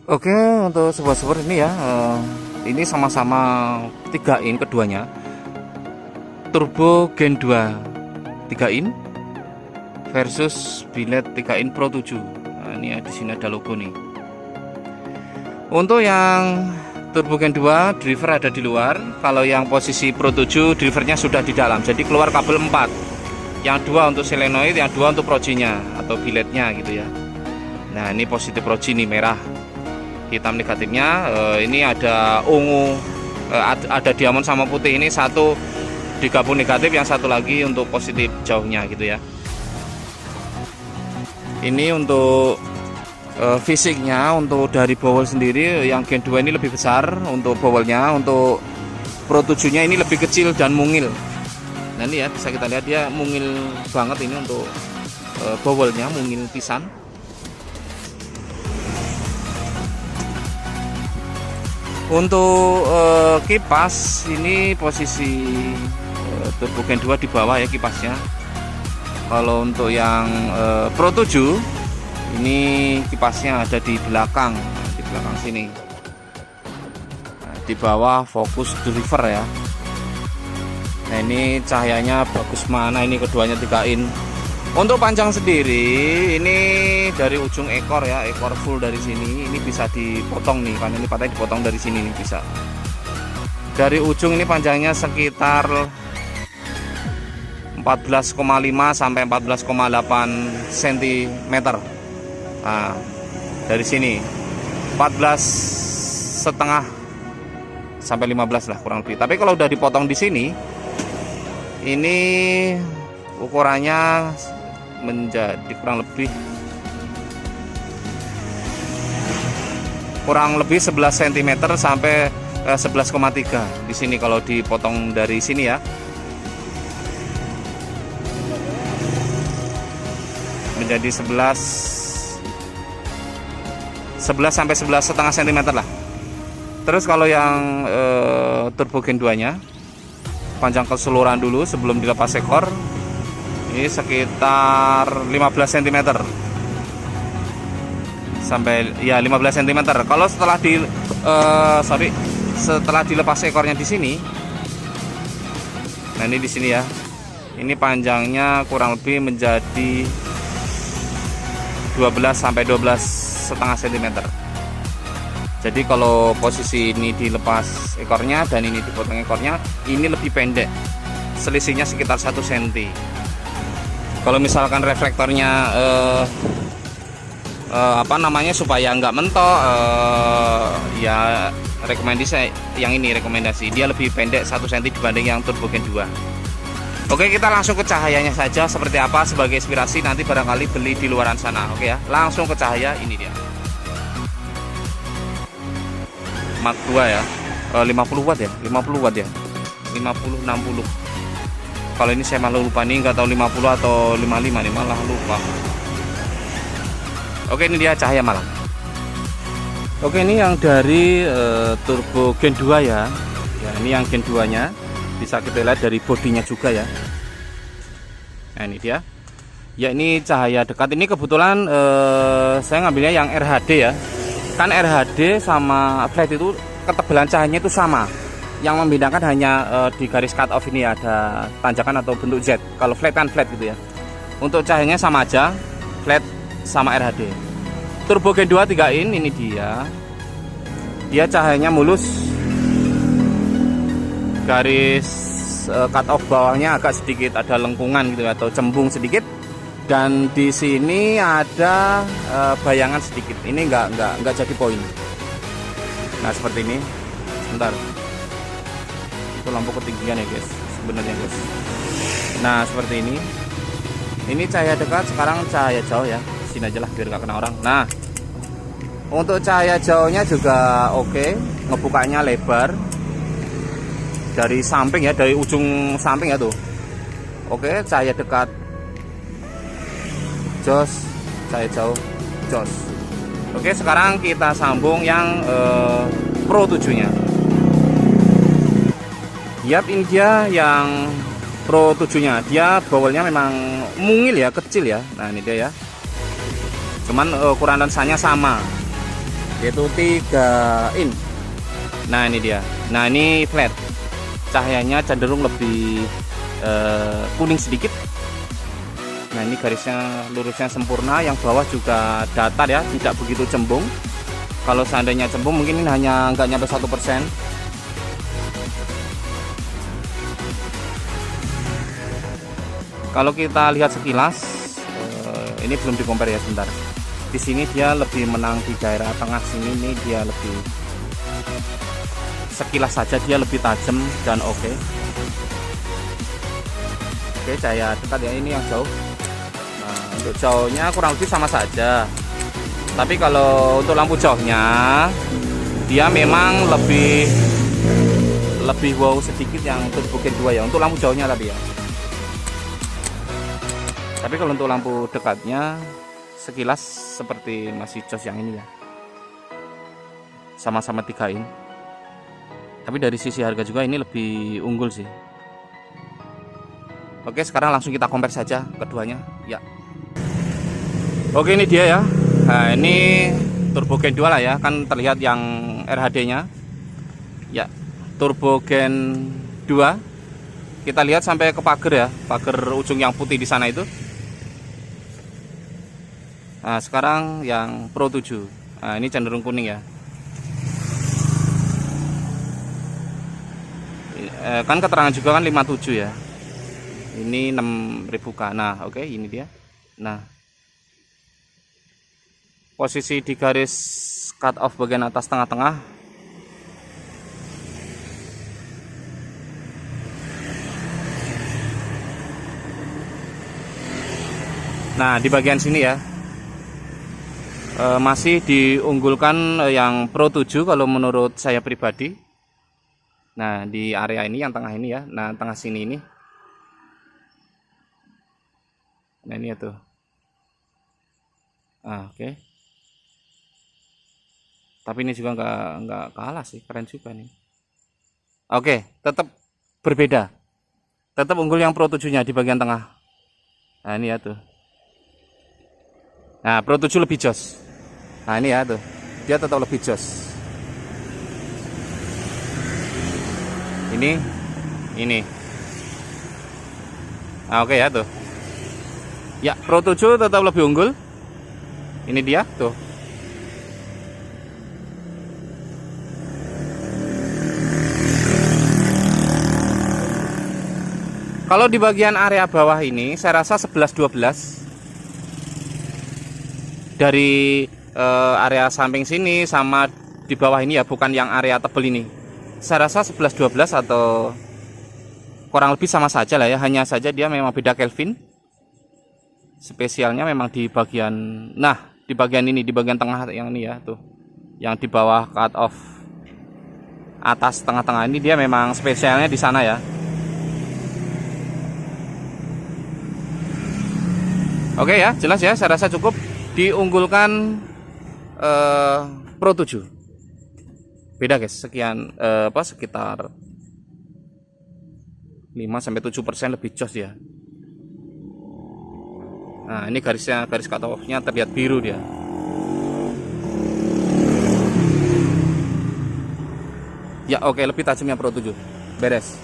Oke, untuk support ini ya, ini sama-sama 3 in keduanya. Turbo Gen 2 3 in versus billet 3 in Pro 7. Nah, ini ya, di sini ada logo nih. Untuk yang Turbo Gen 2 driver ada di luar. Kalau yang posisi Pro 7 drivernya sudah di dalam. Jadi keluar kabel 4. Yang 2 untuk solenoid, yang 2 untuk projinya atau billetnya gitu ya. Nah, ini positif proji nih merah. Hitam negatifnya, ini ada ungu, ada diamond sama putih. Ini satu digabung negatif, yang satu lagi untuk positif jauhnya gitu ya. Ini untuk fisiknya, untuk dari bowel sendiri yang Gen 2 ini lebih besar untuk bowelnya. Untuk Pro 7 nya ini lebih kecil dan mungil. Nah ini ya, bisa kita lihat dia mungil banget ini untuk bowelnya, mungil pisan. Untuk kipas ini posisi Turbo Gen 2 di bawah ya kipasnya. Kalau untuk yang Pro 7 ini kipasnya ada di belakang, di belakang sini. Nah, di bawah fokus driver ya. Nah ini cahayanya bagus mana, ini keduanya 3 in. Untuk panjang sendiri ini dari ujung ekor ya, ekor full dari sini ini bisa dipotong nih, karena ini patahnya dipotong dari sini nih bisa. Dari ujung ini panjangnya sekitar 14,5 sampai 14,8 cm. Nah, dari sini 14,5 sampai 15 lah kurang lebih. Tapi kalau udah dipotong di sini ini ukurannya menjadi kurang lebih 11 cm sampai 11,3 di sini kalau dipotong dari sini ya. Menjadi 11 sampai 11,5 cm lah. Terus kalau yang Turbo Gen 2 nya panjang keseluruhan dulu sebelum dilepas ekor ini sekitar 15 cm sampai ya 15 cm. Kalau setelah setelah dilepas ekornya di sini, nah ini di sini ya, ini panjangnya kurang lebih menjadi 12 sampai 12,5 cm. Jadi kalau posisi ini dilepas ekornya dan ini dipotong ekornya, ini lebih pendek, selisihnya sekitar 1 cm. Kalau misalkan reflektornya supaya nggak mentok, ya rekomendasi yang ini, rekomendasi dia lebih pendek 1 cm dibanding yang Turbo Gen 2. Oke, kita langsung ke cahayanya saja seperti apa sebagai inspirasi, nanti barangkali beli di luaran sana. Oke ya, langsung ke cahaya. Ini dia Mark 2 ya, 50 watt ya, 50 watt ya, 50-60. Kalau ini saya malah lupa nih, nggak tahu 50 atau 55 nih, malah lupa. Oke, ini dia cahaya malam. Oke, ini yang dari Turbo Gen 2 ya. Ya, ini yang Gen 2 nya bisa kita lihat dari bodinya juga ya. Nah ini dia ya, ini cahaya dekat. Ini kebetulan saya ngambilnya yang RHD ya. Kan RHD sama flat itu ketebalan cahayanya itu sama. Yang membedakan hanya di garis cut off ini ada tanjakan atau bentuk Z. Kalau flat kan flat gitu ya. Untuk cahayanya sama aja, flat sama RHD. Turbo Gen 2 3 in ini dia cahayanya mulus. Garis cut off bawahnya agak sedikit ada lengkungan gitu atau cembung sedikit, dan di sini ada bayangan sedikit. Ini enggak jadi poin. Nah seperti ini. Sebentar, itu lampu ketinggian ya guys sebenarnya guys. Nah seperti ini cahaya dekat. Sekarang cahaya jauh ya, sini aja lah biar nggak kena orang. Nah untuk cahaya jauhnya juga oke, ngebukanya lebar dari samping ya, dari ujung samping ya tuh. Oke, cahaya dekat jos, cahaya jauh jos. Oke, sekarang kita sambung yang Pro 7 nya. Yap, ini dia yang Pro 7 nya. Dia bowelnya memang mungil ya, kecil ya. Nah ini dia ya, cuman ukuran lensanya sama. yaitu 3 in. Nah ini dia. Nah ini flat, cahayanya cenderung lebih kuning sedikit. Nah ini garisnya lurusnya sempurna, yang bawah juga datar ya, tidak begitu cembung. Kalau seandainya cembung mungkin ini hanya nggak nyampe 1%. Kalau kita lihat sekilas, ini belum dikompar ya, sebentar. Di sini dia lebih menang di daerah tengah sini, ini dia lebih, sekilas saja dia lebih tajam dan oke. Oke, cahaya dekat ya, ini yang jauh. Nah, untuk jauhnya kurang lebih sama saja. Tapi kalau untuk lampu jauhnya, dia memang lebih wow sedikit yang Turbo Gen 2 ya, untuk lampu jauhnya tadi ya. Tapi kalau untuk lampu dekatnya, sekilas seperti masih jos yang ini ya, sama-sama 3 in. Tapi dari sisi harga juga ini lebih unggul sih. Oke, sekarang langsung kita compare saja keduanya ya. Oke, ini dia ya. Nah ini Turbo Gen 2 lah ya, kan terlihat yang RHD nya ya, Turbo Gen 2. Kita lihat sampai ke pagar ya, pagar ujung yang putih di sana itu. Nah sekarang yang Pro 7, nah ini cenderung kuning ya. Kan keterangan juga kan 57 ya, ini 6000K. Nah oke, ini dia. Nah posisi di garis cut off bagian atas tengah-tengah, nah di bagian sini ya, masih diunggulkan yang Pro 7 kalau menurut saya pribadi. Nah di area ini yang tengah ini ya, nah tengah sini ini, nah ini ya tuh. Nah, oke. Tapi ini juga nggak kalah sih, keren juga nih. Oke, tetap berbeda, tetap unggul yang Pro 7 nya di bagian tengah. Nah ini ya tuh. Nah Pro 7 lebih jos. Nah ini ya tuh, dia tetap lebih jos. Ini. Nah oke ya tuh. Ya Pro 7 tetap lebih unggul. Ini dia tuh. Kalau di bagian area bawah ini saya rasa 11-12 dari area samping sini sama di bawah ini ya, bukan yang area tebel ini. Saya rasa 11-12 atau kurang lebih sama saja lah ya, hanya saja dia memang beda Kelvin. Spesialnya memang di bagian, nah di bagian ini, di bagian tengah yang ini ya tuh, yang di bawah cut off atas tengah-tengah ini, dia memang spesialnya di sana ya. Oke ya, jelas ya, saya rasa cukup diunggulkan Pro 7. Beda guys, sekian sekitar 5-7% lebih jos ya. Nah, ini garisnya, garis cut off-nya terlihat biru dia. Ya, oke, lebih tajam yang Pro 7. Beres.